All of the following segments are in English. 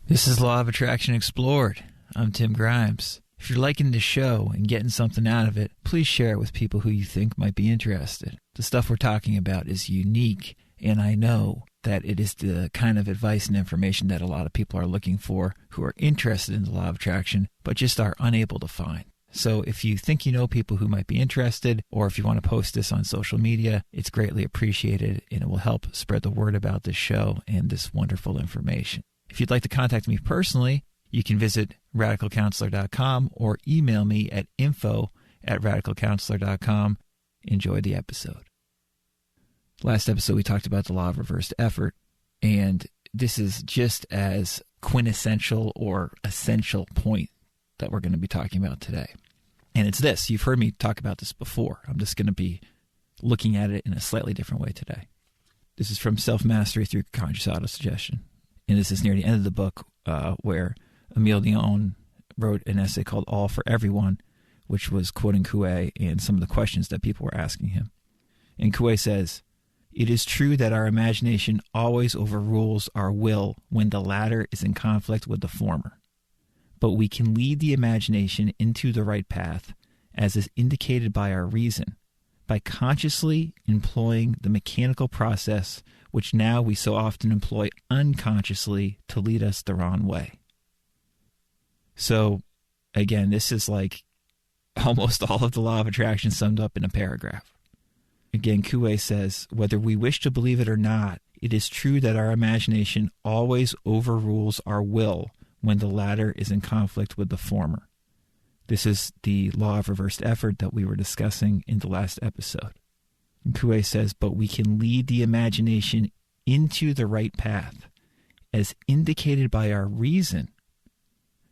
This is Law of Attraction Explored. I'm Tim Grimes. If you're liking the show and getting something out of it, please share it with people who you think might be interested. The stuff we're talking about is unique, and I know that it is the kind of advice and information that a lot of people are looking for who are interested in the law of attraction, but just are unable to find. So if you think you know people who might be interested, or if you want to post this on social media, it's greatly appreciated, and it will help spread the word about this show and this wonderful information. If you'd like to contact me personally, you can visit radicalcounselor.com or email me at info@radicalcounselor.com. Enjoy the episode. Last episode, we talked about the law of reversed effort, and this is just as quintessential or essential point that we're going to be talking about today. And it's this. You've heard me talk about this before. I'm just going to be looking at it in a slightly different way today. This is from Self-Mastery Through Conscious Autosuggestion. And this is near the end of the book where Émile wrote an essay called All for Everyone, which was quoting Coué and some of the questions that people were asking him. And Coué says, "It is true that our imagination always overrules our will when the latter is in conflict with the former. But we can lead the imagination into the right path, as is indicated by our reason, by consciously employing the mechanical process which now we so often employ unconsciously to lead us the wrong way." So, again, this is like almost all of the law of attraction summed up in a paragraph. Again, Coué says, "Whether we wish to believe it or not, it is true that our imagination always overrules our will when the latter is in conflict with the former." This is the law of reversed effort that we were discussing in the last episode. And Coué says, "But we can lead the imagination into the right path, as indicated by our reason,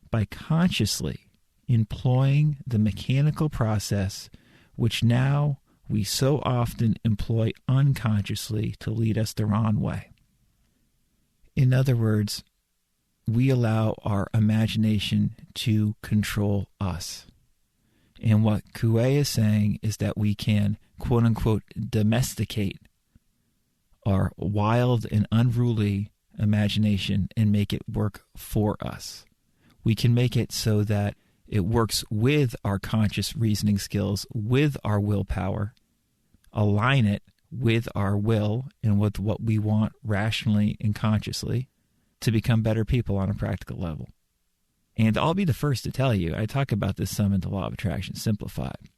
by consciously employing the mechanical process which now we so often employ unconsciously to lead us the wrong way." In other words, we allow our imagination to control us. And what Coué is saying is that we can, quote-unquote, domesticate our wild and unruly imagination and make it work for us. We can make it so that it works with our conscious reasoning skills, with our willpower, align it with our will and with what we want rationally and consciously to become better people on a practical level. And I'll be the first to tell you, I talk about this some in the Law of Attraction Simplified.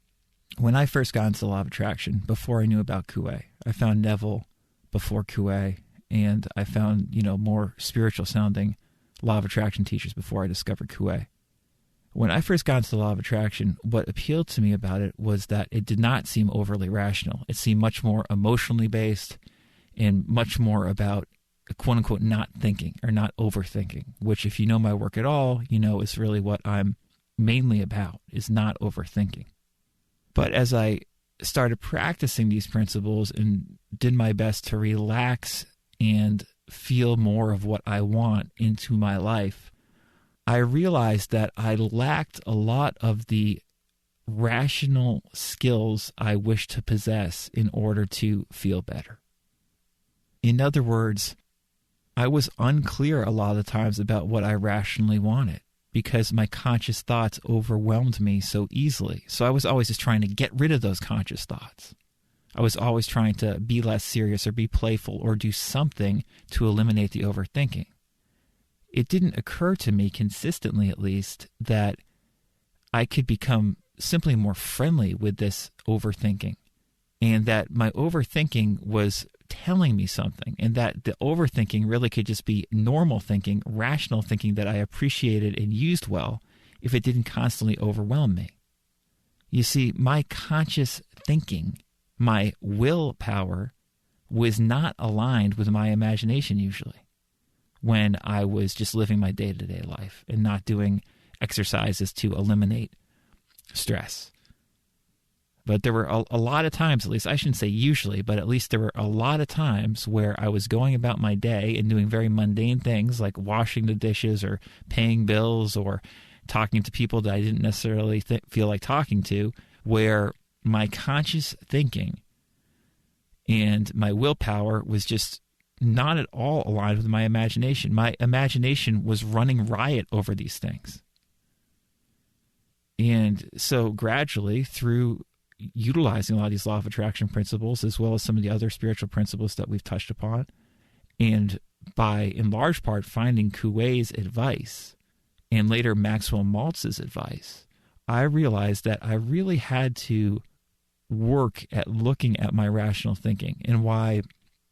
When I first got into the Law of Attraction, before I knew about Coué, I found Neville before Coué, and I found, more spiritual sounding Law of Attraction teachers before I discovered Coué. When I first got into the Law of Attraction, what appealed to me about it was that it did not seem overly rational. It seemed much more emotionally based and much more about quote-unquote not thinking or not overthinking, which if you know my work at all, is really what I'm mainly about, is not overthinking. But as I started practicing these principles and did my best to relax and feel more of what I want into my life, I realized that I lacked a lot of the rational skills I wish to possess in order to feel better. In other words, I was unclear a lot of the times about what I rationally wanted because my conscious thoughts overwhelmed me so easily. So I was always just trying to get rid of those conscious thoughts. I was always trying to be less serious or be playful or do something to eliminate the overthinking. It didn't occur to me, consistently at least, that I could become simply more friendly with this overthinking, and that my overthinking was telling me something, and that the overthinking really could just be normal thinking, rational thinking that I appreciated and used well if it didn't constantly overwhelm me. You see, my conscious thinking, my willpower, was not aligned with my imagination usually when I was just living my day-to-day life and not doing exercises to eliminate stress. But there were a lot of times, at least I shouldn't say usually, but at least there were a lot of times where I was going about my day and doing very mundane things like washing the dishes or paying bills or talking to people that I didn't necessarily feel like talking to, where my conscious thinking and my willpower was just not at all aligned with my imagination. My imagination was running riot over these things. And so gradually, through utilizing a lot of these law of attraction principles, as well as some of the other spiritual principles that we've touched upon, and by, in large part, finding Coué's advice and later Maxwell Maltz's advice, I realized that I really had to work at looking at my rational thinking, and why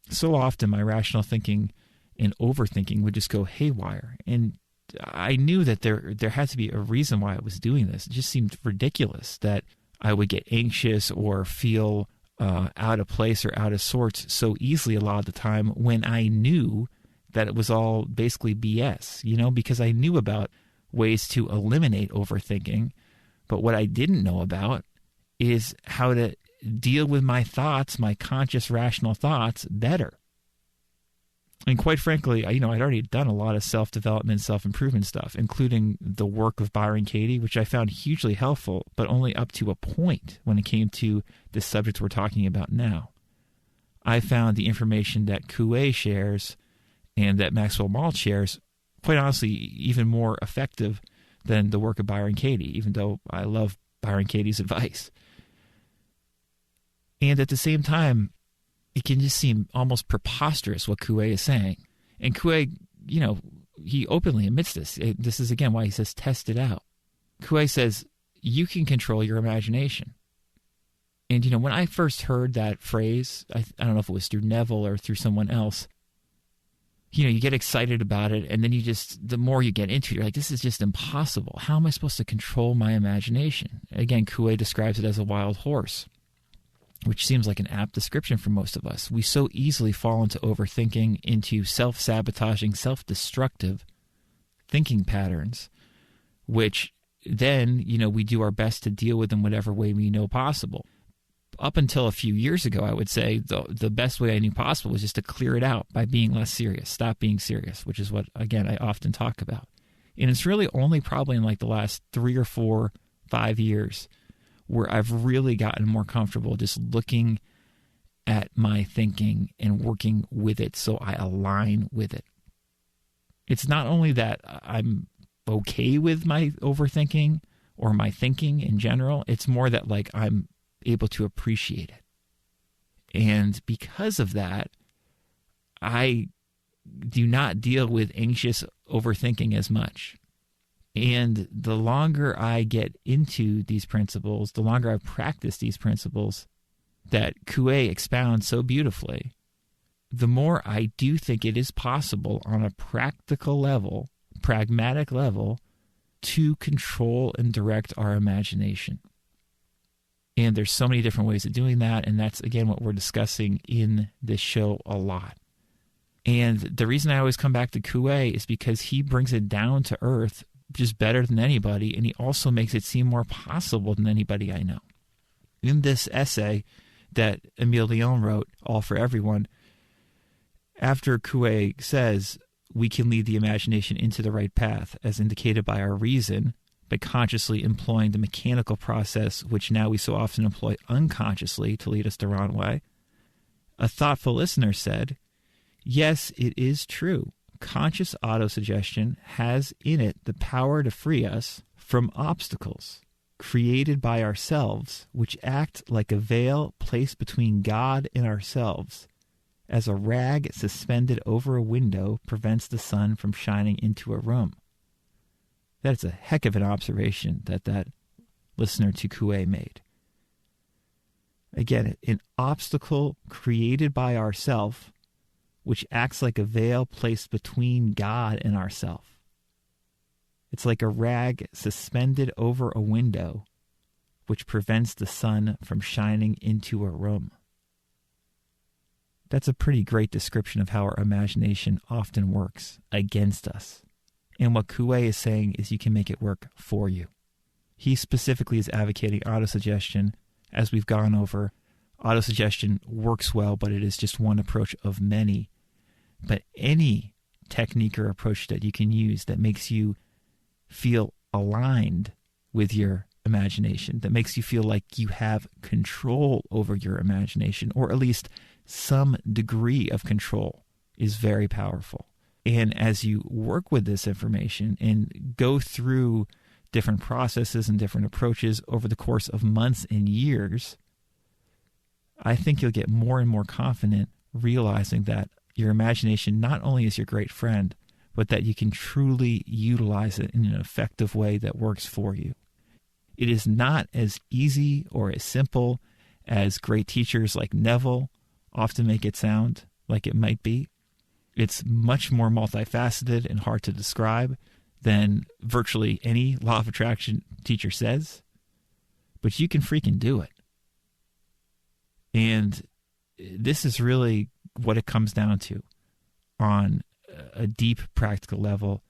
so often my rational thinking and overthinking would just go haywire. And I knew that there had to be a reason why I was doing this. It just seemed ridiculous that I would get anxious or feel out of place or out of sorts so easily a lot of the time, when I knew that it was all basically BS, because I knew about ways to eliminate overthinking. But what I didn't know about is how to deal with my thoughts, my conscious, rational thoughts, better. And quite frankly, I'd already done a lot of self-development, self-improvement stuff, including the work of Byron Katie, which I found hugely helpful, but only up to a point when it came to the subject we're talking about now. I found the information that Coué shares and that Maxwell Maltz shares, quite honestly, even more effective than the work of Byron Katie, even though I love Byron Katie's advice. And at the same time, it can just seem almost preposterous what Coué is saying. And Coué, he openly admits this. This is, again, why he says, test it out. Coué says, you can control your imagination. And, when I first heard that phrase, I don't know if it was through Neville or through someone else, you get excited about it, and then the more you get into it, you're like, this is just impossible. How am I supposed to control my imagination? Again, Coué describes it as a wild horse, which seems like an apt description for most of us. We so easily fall into overthinking, into self-sabotaging, self-destructive thinking patterns, which then, we do our best to deal with in whatever way we know possible. Up until a few years ago, I would say the best way I knew possible was just to clear it out by being less serious, stop being serious, which is what, again, I often talk about. And it's really only probably in like the last 3 or 4, 5 years where I've really gotten more comfortable just looking at my thinking and working with it so I align with it. It's not only that I'm okay with my overthinking or my thinking in general, it's more that like I'm able to appreciate it. And because of that, I do not deal with anxious overthinking as much. And the longer I get into these principles, the longer I practice these principles that Coué expounds so beautifully, the more I do think it is possible on a practical level, pragmatic level, to control and direct our imagination. And there's so many different ways of doing that, and that's, again, what we're discussing in this show a lot. And the reason I always come back to Coué is because he brings it down to earth just better than anybody, and he also makes it seem more possible than anybody I know. In this essay that Émile Leon wrote, All for Everyone, after Coué says we can lead the imagination into the right path, as indicated by our reason, by consciously employing the mechanical process which now we so often employ unconsciously to lead us the wrong way, a thoughtful listener said, yes, it is true. Conscious autosuggestion has in it the power to free us from obstacles created by ourselves, which act like a veil placed between God and ourselves, as a rag suspended over a window prevents the sun from shining into a room. That's a heck of an observation that listener to Coué made. Again, an obstacle created by ourself, which acts like a veil placed between God and ourself. It's like a rag suspended over a window, which prevents the sun from shining into a room. That's a pretty great description of how our imagination often works against us. And what Coué is saying is you can make it work for you. He specifically is advocating autosuggestion. As we've gone over, autosuggestion works well, but it is just one approach of many. But any technique or approach that you can use that makes you feel aligned with your imagination, that makes you feel like you have control over your imagination, or at least some degree of control is very powerful. And as you work with this information and go through different processes and different approaches over the course of months and years, I think you'll get more and more confident realizing that your imagination not only is your great friend, but that you can truly utilize it in an effective way that works for you. It is not as easy or as simple as great teachers like Neville often make it sound like it might be. It's much more multifaceted and hard to describe than virtually any law of attraction teacher says, but you can freaking do it. And this is really what it comes down to on a deep practical level,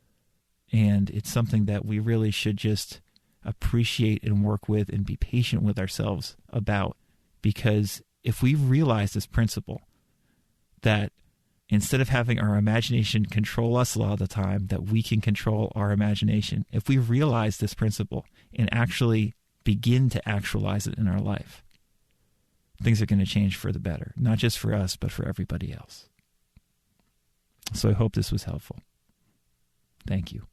and it's something that we really should just appreciate and work with and be patient with ourselves about, because if we realize this principle that instead of having our imagination control us a lot of the time, that we can control our imagination, if we realize this principle and actually begin to actualize it in our life, things are going to change for the better, not just for us, but for everybody else. So I hope this was helpful. Thank you.